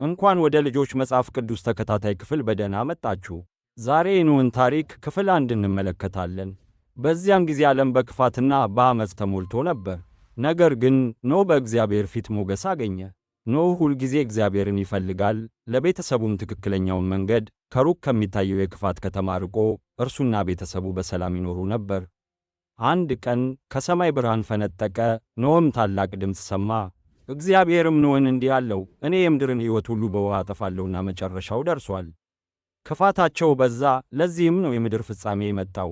እንኳን ወደ ልጆች መጽሐፍ ቅዱስ ተከታታይ ክፍል በደህና መጣችሁ። ዛሬ የኖኅን ታሪክ ክፍል 1 እንመለከታለን። በዚያን ጊዜ ዓለም በክፋትና በአመፅ ተሞልቶ ነበር። ነገር ግን ኖኅ በእግዚአብሔር ፊት ሞገስ አገኘ። ኖኅ ሁልጊዜ እግዚአብሔርን ይፈልጋል፣ ለቤተሰቡም ትክክለኛውን መንገድ ከሩቅ ከሚታየው የክፋት ከተማ ርቆ እርሱና ቤተሰቡ በሰላም ይኖሩ ነበር። አንድ ቀን ከሰማይ ብርሃን ፈነጠቀ፣ ኖኅም ታላቅ ድምፅ ሰማ። እግዚአብሔርም ኖኅን እንዲህ አለው፣ እኔ የምድርን ሕይወት ሁሉ በውኃ አጠፋለሁና መጨረሻው ደርሷል። ክፋታቸው በዛ፣ ለዚህም ነው የምድር ፍጻሜ የመጣው።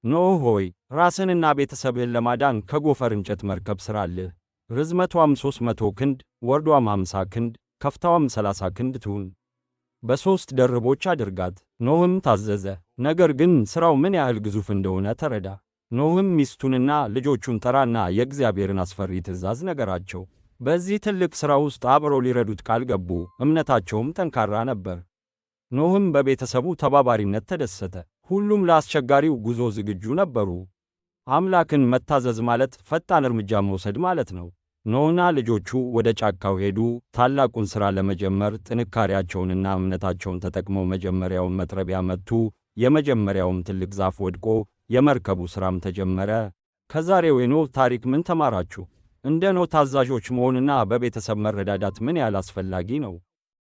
ኖኅ ሆይ ራስንና ቤተሰብህን ለማዳን ከጎፈር እንጨት መርከብ ሥራልህ። ርዝመቷም 300 ክንድ ወርዷም 50 ክንድ ከፍታዋም 30 ክንድ ትሁን። በሦስት ደርቦች አድርጋት። ኖኅም ታዘዘ። ነገር ግን ሥራው ምን ያህል ግዙፍ እንደሆነ ተረዳ። ኖኅም ሚስቱንና ልጆቹን ጠራና የእግዚአብሔርን አስፈሪ ትእዛዝ ነገራቸው። በዚህ ትልቅ ሥራ ውስጥ አብረው ሊረዱት ቃል ገቡ። እምነታቸውም ጠንካራ ነበር። ኖኅም በቤተሰቡ ተባባሪነት ተደሰተ። ሁሉም ለአስቸጋሪው ጉዞ ዝግጁ ነበሩ። አምላክን መታዘዝ ማለት ፈጣን እርምጃ መውሰድ ማለት ነው። ኖኅና ልጆቹ ወደ ጫካው ሄዱ። ታላቁን ሥራ ለመጀመር ጥንካሬያቸውንና እምነታቸውን ተጠቅመው መጀመሪያውን መጥረቢያ መቱ። የመጀመሪያውም ትልቅ ዛፍ ወድቆ የመርከቡ ሥራም ተጀመረ። ከዛሬው የኖኅ ታሪክ ምን ተማራችሁ? እንደ ኖኅ ታዛዦች መሆንና በቤተሰብ መረዳዳት ምን ያህል አስፈላጊ ነው?